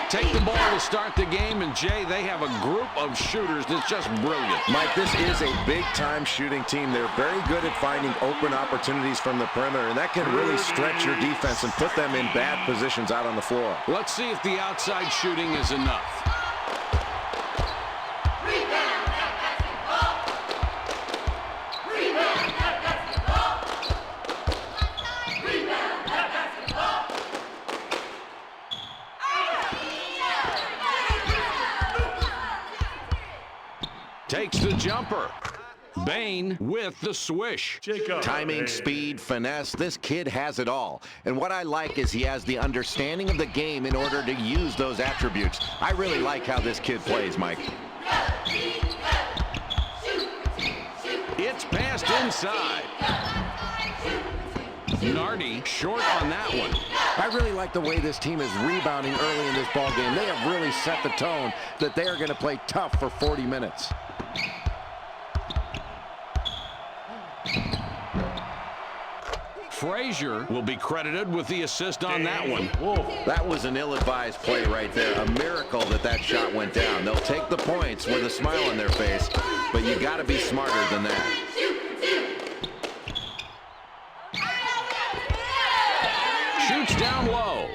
Take the ball to start the game, and Jay, they have a group of shooters that's just brilliant. Mike, this is a big-time shooting team. They're very good at finding open opportunities from the perimeter, and that can really stretch your defense and put them in bad positions out on the floor. Let's see if the outside shooting is enough. Takes the jumper. Bain with the swish. Timing, speed, finesse, this kid has it all. And what I like is he has the understanding of the game in order to use those attributes. I really like how this kid plays, Mike. It's passed inside. Nardi short on that one. I really like the way this team is rebounding early in this ball game. They have really set the tone that they are going to play tough for 40 minutes. Frazier will be credited with the assist on that one. That was an ill-advised play right there. A miracle that that shot went down. They'll take the points with a smile on their face, but you got to be smarter than that. Shoots down low.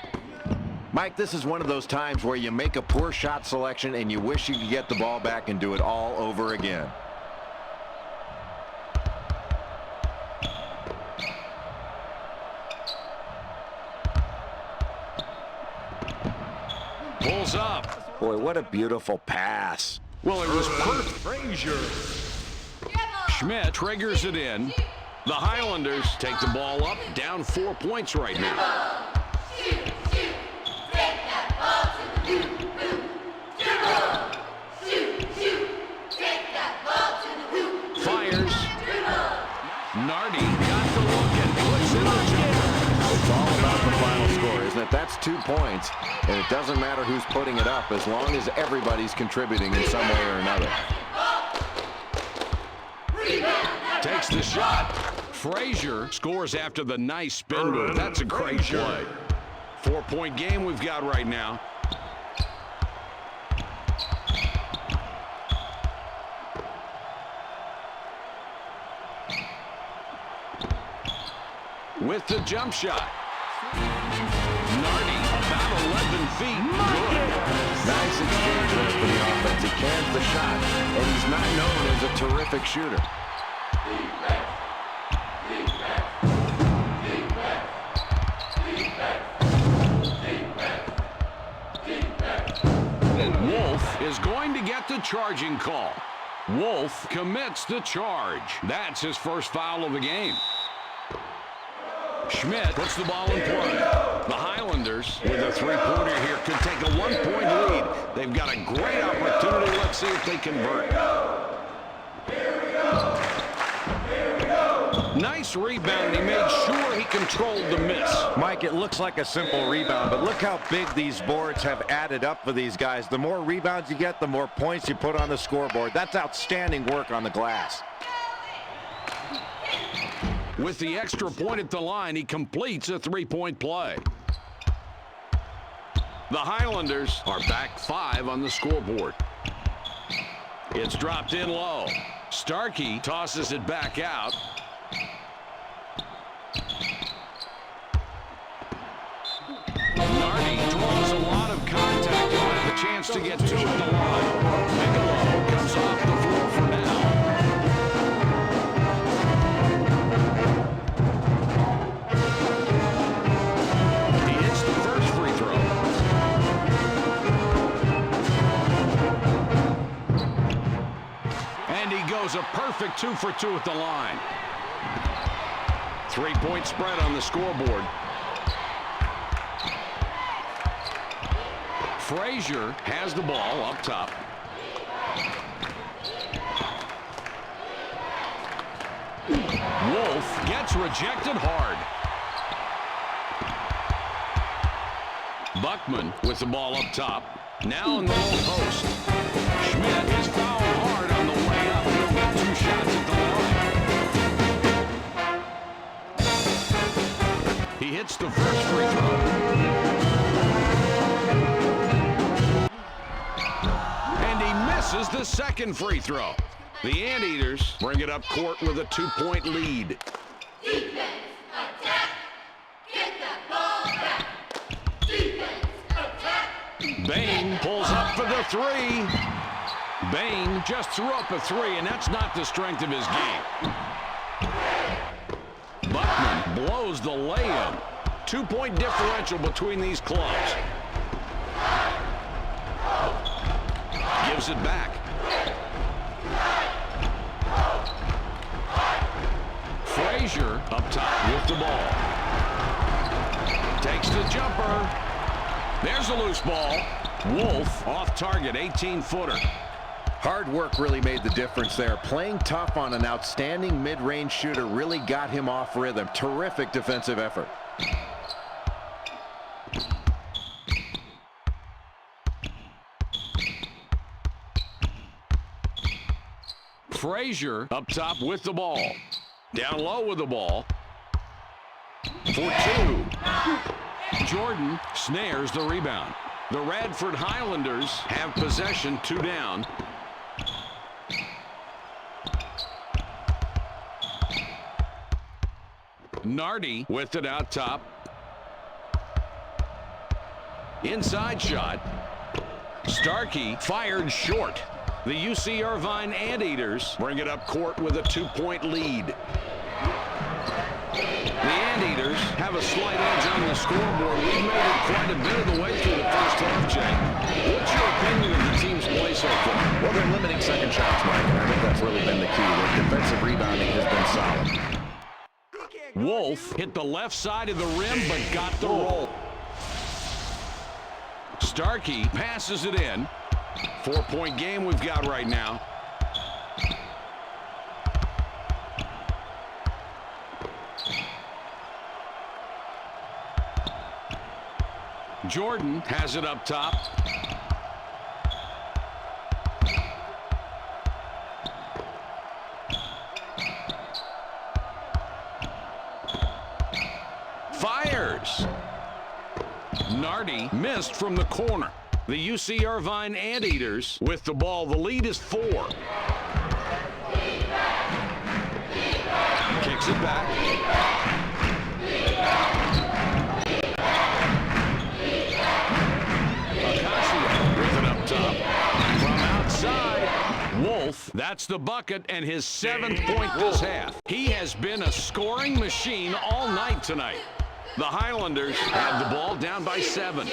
Mike, this is one of those times where you make a poor shot selection and you wish you could get the ball back and do it all over again. Pulls up. Boy, what a beautiful pass. Well, it was perfect. Frazier. Schmidt triggers it in. The Highlanders take the ball up, down 4 points right now. Fires. Nardi got the look and puts in the jumper. It's all about the final score, isn't it? That's 2 points, and it doesn't matter who's putting it up as long as everybody's contributing in some way or another. Takes the shot. Frazier scores after the nice spin move. That's a great play. 4-point game we've got right now. With the jump shot. Nardi about 11 feet. Good. Nice exchange there for the offense. He cans the shot, and he's not known as a terrific shooter. Wolf is going to get the charging call. Wolf commits the charge. That's his first foul of the game. Schmidt puts the ball in play. The Highlanders, with a three-pointer here, could take a 1-point lead. They've got a great opportunity. Let's see if they convert. Nice rebound. He made sure he controlled the miss. Mike, it looks like a simple rebound, but look how big these boards have added up for these guys. The more rebounds you get, the more points you put on the scoreboard. That's outstanding work on the glass. With the extra point at the line, he completes a three-point play. The Highlanders are back 5 on the scoreboard. It's dropped in low. Starkey tosses it back out. Nardi draws a lot of contact. He'll have a chance to get 2 at the line. Bigelow comes off the floor for now. He hits the first free throw. And he goes a perfect 2 for 2 at the line. 3-point spread on the scoreboard. Frazier has the ball up top. Wolf gets rejected hard. Buckman with the ball up top. Now in the low post. Schmidt is fouled hard on the way up. He'll get 2 shots at the line. He hits the first free throw. second free throw. The Anteaters bring it up court with a 2-point lead. Defense, attack, get that ball back. Defense, attack. Bain pulls up for the three. Bain just threw up a three, and that's not the strength of his game. Buckman blows the lay-in. 2-point differential between these clubs. Gives it back. Frazier up top with the ball. Takes the jumper. There's a loose ball. Wolf off target, 18-footer. Hard work really made the difference there. Playing tough on an outstanding mid-range shooter really got him off rhythm. Terrific defensive effort. Frazier up top with the ball. Down low with the ball. For two. Jordan snares the rebound. The Radford Highlanders have possession, 2 down. Nardi with it out top. Inside shot. Starkey fired short. The UC Irvine Anteaters bring it up court with a 2-point lead. The Anteaters have a slight edge on the scoreboard. We've made it quite a bit of the way through the first half, Jay. What's your opinion of the team's play so far? Well, they're limiting second shots, Mike, and I think that's really been the key. Their defensive rebounding has been solid. Wolf hit the left side of the rim, but got the roll. Starkey passes it in. 4-point game we've got right now. Jordan has it up top. Fires. Nardi missed from the corner. The UC Irvine Anteaters with the ball. The lead is 4. Kicks it back. Ocasio with it up top. From outside, Wolf, that's the bucket, and his 7th point this half. He has been a scoring machine all night tonight. The Highlanders have the ball down by 7.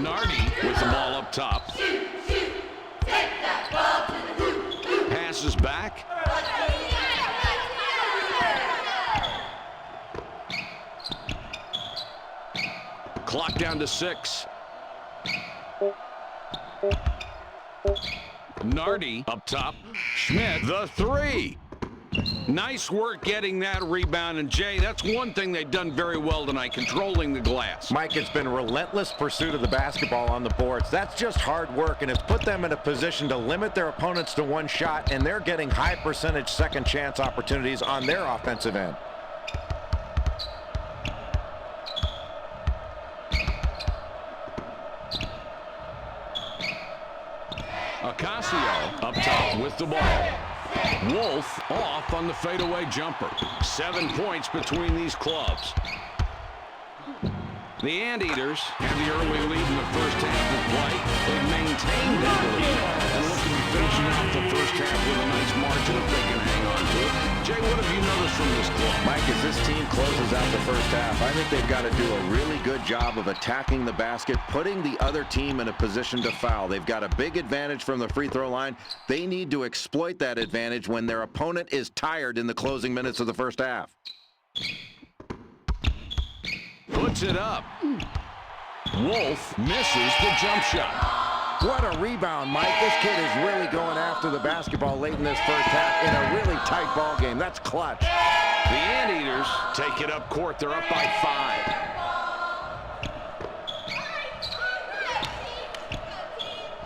Nardi with the ball up top. Passes back. Clock down to 6. Nardi up top. Schmidt, the 3. Nice work getting that rebound. And, Jay, that's one thing they've done very well tonight, controlling the glass. Mike, it's been relentless pursuit of the basketball on the boards. That's just hard work, and it's put them in a position to limit their opponents to 1 shot, and they're getting high-percentage second-chance opportunities on their offensive end. Ocasio up top with the ball. Wolf off on the fadeaway jumper. 7 points between these clubs. The Anteaters have the early lead in the first half of play. They've maintained that lead and looking to finishing out the first half with a nice margin if they can hang on to it. Jay, what have you noticed from this club? Mike, as this team closes out the first half, I think they've got to do a really good job of attacking the basket, putting the other team in a position to foul. They've got a big advantage from the free throw line. They need to exploit that advantage when their opponent is tired in the closing minutes of the first half. Puts it up. Wolf misses the jump shot. What a rebound, Mike. This kid is really going after the basketball late in this first half in a really tight ball game. That's clutch. The Anteaters take it up court. They're up by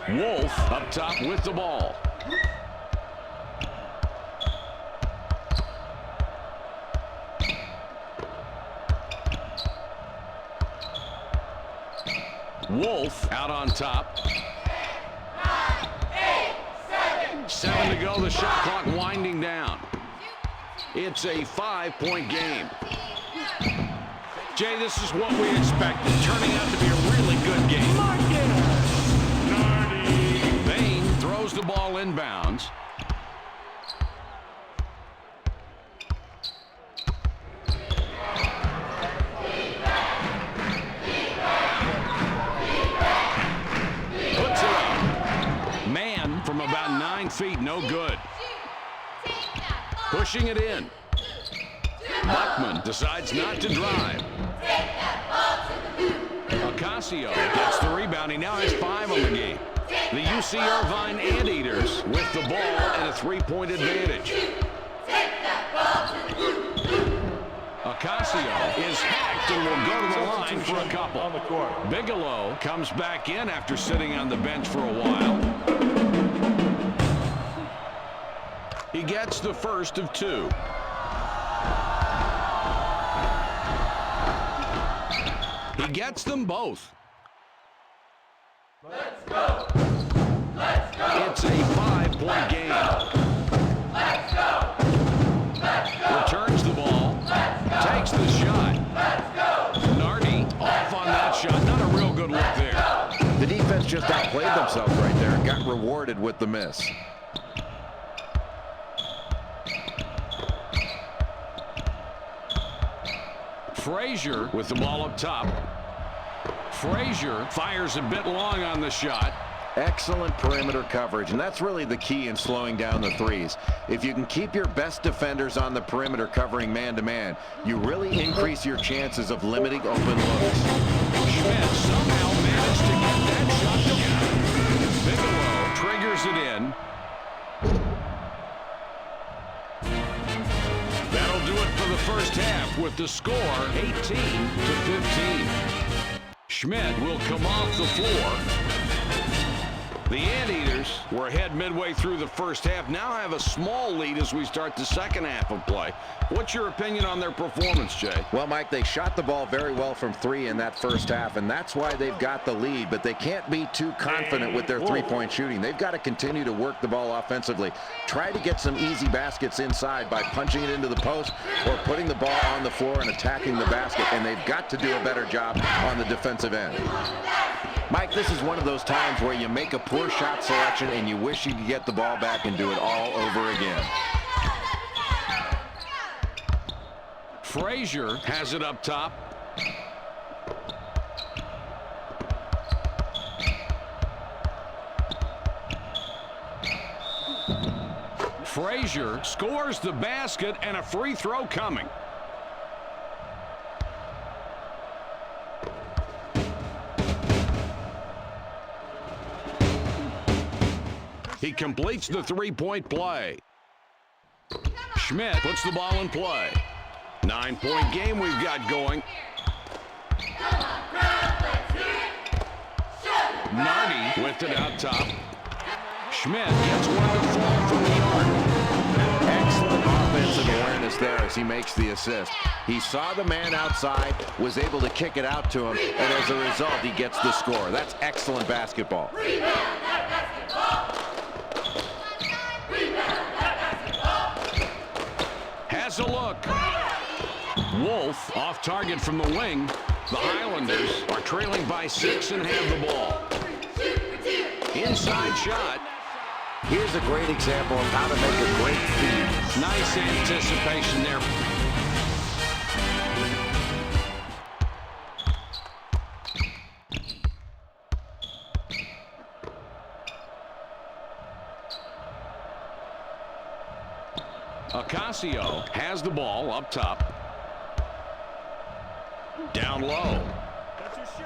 5. Wolf up top with the ball. Wolf out on top. 7 to go. The shot clock winding down. It's a 5-point game. Jay, this is what we expected. Turning out to be a really good game. Bain throws the ball inbounds. Puts it up. Man from about 9 feet, no good. Pushing it in. Buckman decides not to drive. Ocasio gets the rebound. He now has 5 on the game. The UC Irvine Anteaters with the ball and a 3-point advantage. Ocasio is hacked and will go to the line for a couple. Bigelow comes back in after sitting on the bench for a while. He gets the first of 2. He gets them both. Let's go! Let's go! It's a 5-point game. Let's go! Let's go! Returns the ball. Takes the shot. Let's go! Nardi off on that shot. Not a real good look there. The defense just outplayed themselves right there and got rewarded with the miss. Frazier with the ball up top. Frazier fires a bit long on the shot. Excellent perimeter coverage, and that's really the key in slowing down the threes. If you can keep your best defenders on the perimeter covering man-to-man, you really increase your chances of limiting open looks. Schmidt somehow managed to get that shot down. Bigelow triggers it in. That'll do it for the first half with the score 18-15. Schmidt will come off the floor. The Anteaters were ahead midway through the first half, now have a small lead as we start the second half of play. What's your opinion on their performance, Jay? Well, Mike, they shot the ball very well from 3 in that first half, and that's why they've got the lead, but they can't be too confident with their three-point shooting. They've got to continue to work the ball offensively. Try to get some easy baskets inside by punching it into the post or putting the ball on the floor and attacking the basket, and they've got to do a better job on the defensive end. Mike, this is one of those times where you make a poor shot selection and you wish you could get the ball back and do it all over again. Frazier has it up top. Frazier scores the basket and a free throw coming. He completes the three-point play. Schmidt puts the ball in play. 9-point game we've got going. Nardi with it out top. Schmidt gets one to fall from the arc. Excellent offensive awareness there as he makes the assist. He saw the man outside, was able to kick it out to him, and as a result, he gets the score. That's excellent basketball. Has a look. Wolf off target from the wing. The Highlanders are trailing by 6 and have the ball. Inside shot. Here's a great example of how to make a great feed. Nice anticipation there. Ocasio has the ball up top. Down low.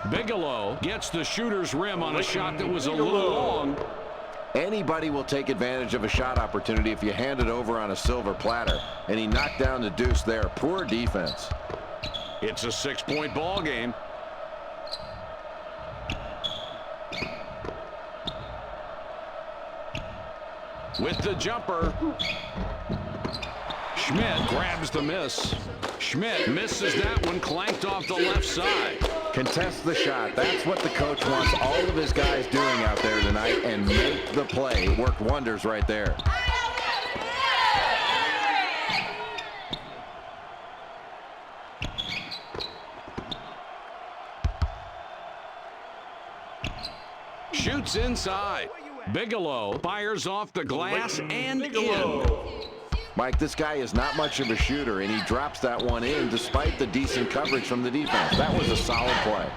Bigelow gets the shooter's rim on a shot that was a little long. Anybody will take advantage of a shot opportunity if you hand it over on a silver platter. And he knocked down the deuce there. Poor defense. It's a 6-point ball game. With the jumper. Schmidt grabs the miss. Schmidt misses that one, clanked off the left side. Contest the shot. That's what the coach wants all of his guys doing out there tonight, and make the play. It worked wonders right there. Shoots inside. Bigelow fires off the glass and in. Mike, this guy is not much of a shooter, and he drops that one in despite the decent coverage from the defense. That was a solid play.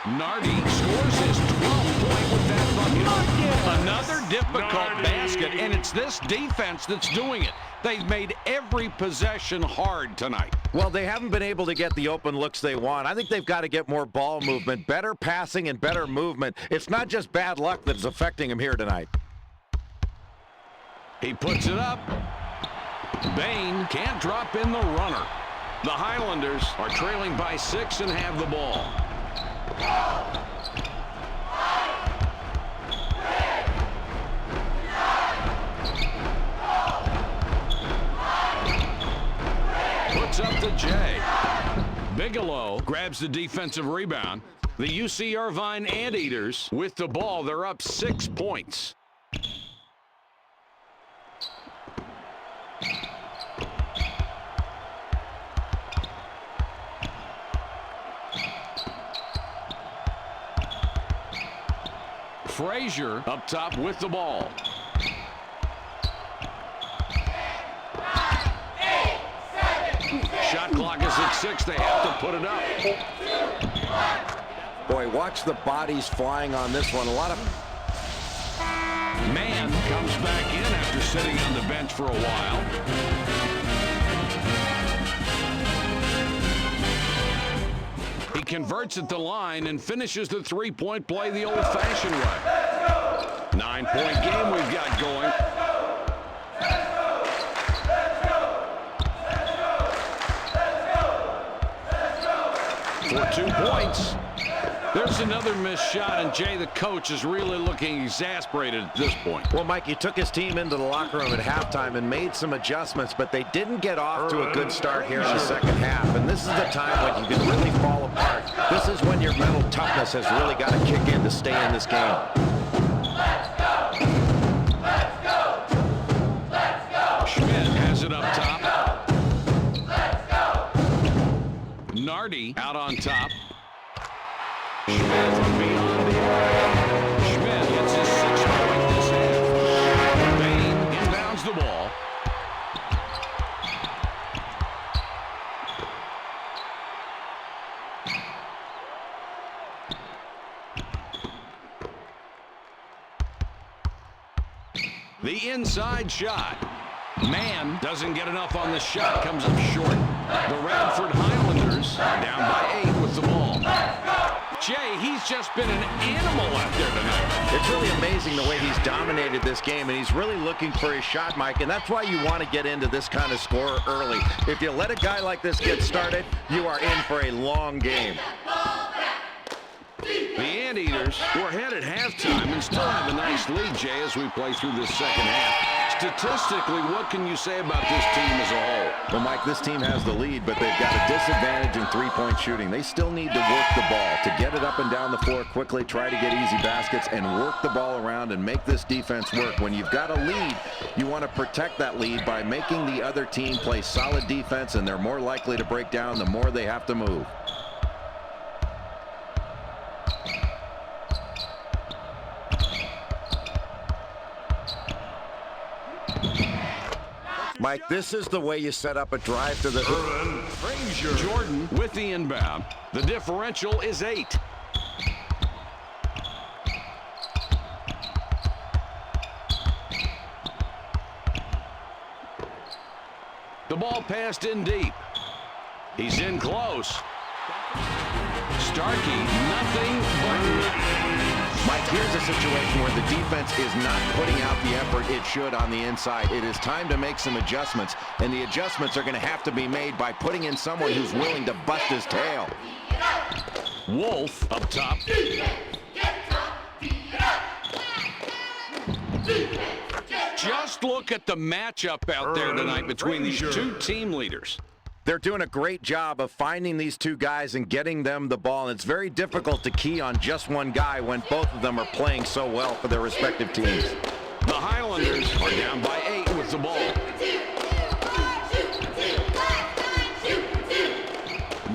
Nardi scores his 12th point with that bucket. Another difficult basket, and it's this defense that's doing it. They've made every possession hard tonight. Well, they haven't been able to get the open looks they want. I think they've got to get more ball movement, better passing and better movement. It's not just bad luck that's affecting him here tonight. He puts it up. Bain can't drop in the runner. The Highlanders are trailing by 6 and have the ball. Puts up the J. Bigelow grabs the defensive rebound. The UC Irvine Anteaters with the ball. They're up 6 points. Frazier up top with the ball. Shot clock is at 6. They have to put it up. Boy, watch the bodies flying on this one. A lot of... Mann comes back in after sitting on the bench for a while. He converts at the line and finishes the three-point play the old-fashioned way. 9-point game we've got going. For 2 points. There's another missed shot, and Jay, the coach, is really looking exasperated at this point. Well, Mike, he took his team into the locker room at halftime and made some adjustments, but they didn't get off to a good start here in the second half. And this is the time when you can really fall apart. This is when your mental toughness has really got to kick in to stay in this game. Let's go! Let's go! Let's go! Schmidt has it up top. Let's go! Nardi out on top. Schmidt from beyond the arc. Schmidt gets his 6th point this half. Bain inbounds the ball. The inside shot. Mann doesn't get enough on the shot, comes up short. The Radford Highlanders are down by 8 with the ball. Jay, he's just been an animal out there tonight. It's really amazing the way he's dominated this game, and he's really looking for his shot, Mike, and that's why you want to get into this kind of score early. If you let a guy like this get started, you are in for a long game. The Anteaters were ahead at halftime and still have a nice lead, Jay, as we play through this second half. Statistically, what can you say about this team as a whole? Well, Mike, this team has the lead, but they've got a disadvantage in three-point shooting. They still need to work the ball, to get it up and down the floor quickly, try to get easy baskets, and work the ball around and make this defense work. When you've got a lead, you want to protect that lead by making the other team play solid defense, and they're more likely to break down the more they have to move. Mike, this is the way you set up a drive to the... Frazier. Jordan with the inbound. The differential is 8. The ball passed in deep. He's in close. Starkey, nothing but... Mike, here's a situation where the defense is not putting out the effort it should on the inside. It is time to make some adjustments, and the adjustments are going to have to be made by putting in someone who's willing to bust his tail. Wolf up top. Just look at the matchup out there tonight between these two team leaders. They're doing a great job of finding these two guys and getting them the ball. And it's very difficult to key on just one guy when both of them are playing so well for their respective teams. The Highlanders are down by 8 with the ball.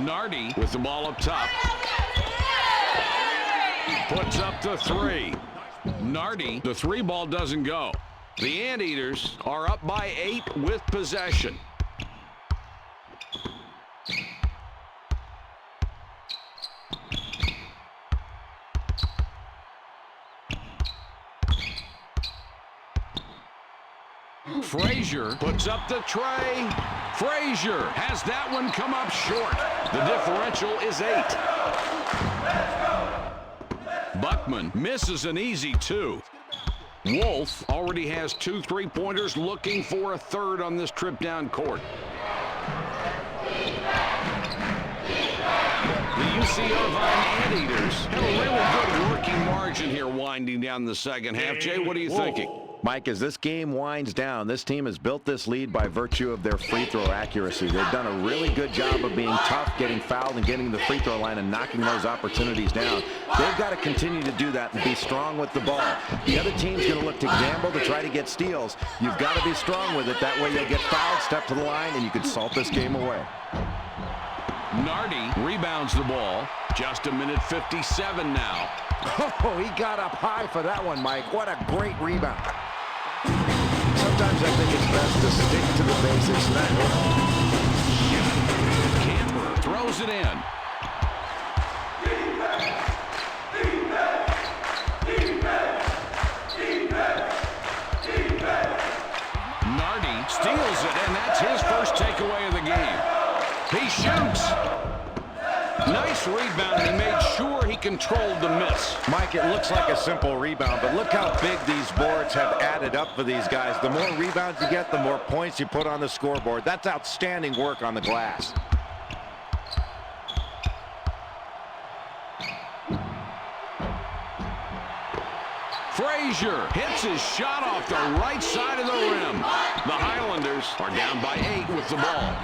Nardi with the ball up top. Puts up the 3. Nardi, the 3 ball doesn't go. The Anteaters are up by 8 with possession. Frazier puts up the tray. Frazier has that one come up short. The differential is 8. Buckman misses an easy 2. Wolf already has 2 3-pointers, looking for a third on this trip down court. The UC Irvine Anteaters have a really good working margin here winding down the second half. Jay, what are you thinking? Mike, as this game winds down, this team has built this lead by virtue of their free throw accuracy. They've done a really good job of being tough, getting fouled, and getting to the free throw line and knocking those opportunities down. They've got to continue to do that and be strong with the ball. The other team's going to look to gamble to try to get steals. You've got to be strong with it. That way you'll get fouled, step to the line, and you can salt this game away. Nardi rebounds the ball. Just a minute 57 now. Oh, he got up high for that one, Mike. What a great rebound. Sometimes I think it's best to stick to the basics. Camper throws it in. Nardi steals it, and that's his first takeaway of the game. He shoots. Nice rebound, and he made sure he controlled the miss. Mike, it looks like a simple rebound, but look how big these boards have added up for these guys. The more rebounds you get, the more points you put on the scoreboard. That's outstanding work on the glass. Frazier hits his shot off the right side of the rim. The Highlanders are down by 8 with the ball.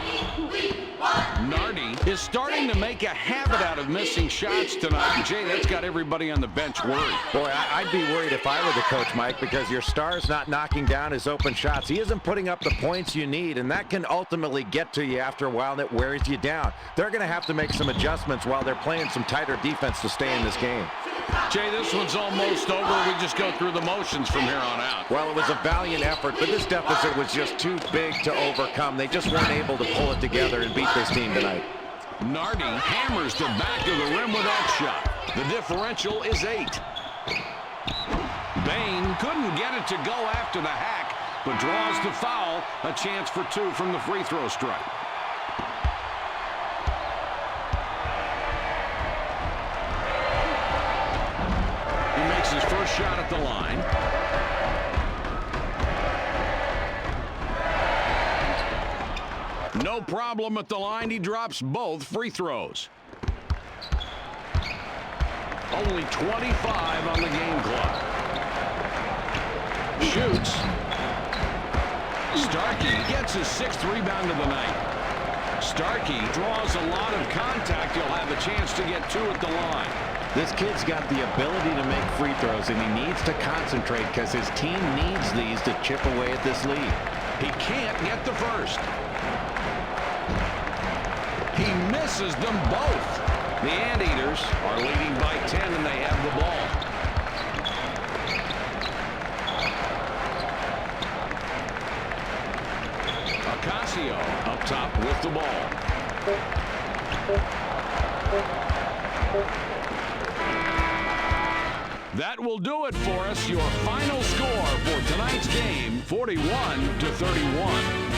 Nardi is starting to make a habit out of missing shots tonight. Jay, that's got everybody on the bench worried. Boy, I'd be worried if I were the coach, Mike, because your star's not knocking down his open shots. He isn't putting up the points you need, and that can ultimately get to you after a while, and it wears you down. They're going to have to make some adjustments while they're playing some tighter defense to stay in this game. Jay, this one's almost over. We just go through the motions from here on out. Well, it was a valiant effort, but this deficit was just too big to overcome. They just weren't able to pull it together and beat this team tonight. Nardi hammers the back of the rim with that shot. The differential is 8. Bain couldn't get it to go after the hack, but draws the foul. A chance for 2 from the free throw strike. He makes his first shot at the line. No problem at the line. He drops both free throws. Only 25 on the game clock. Shoots. Starkey gets his 6th rebound of the night. Starkey draws a lot of contact. He'll have a chance to get 2 at the line. This kid's got the ability to make free throws, and he needs to concentrate because his team needs these to chip away at this lead. He can't get the first. He misses them both. The Anteaters are leading by 10, and they have the ball. Ocasio up top with the ball. That will do it for us. Your final score for tonight's game, 41-31.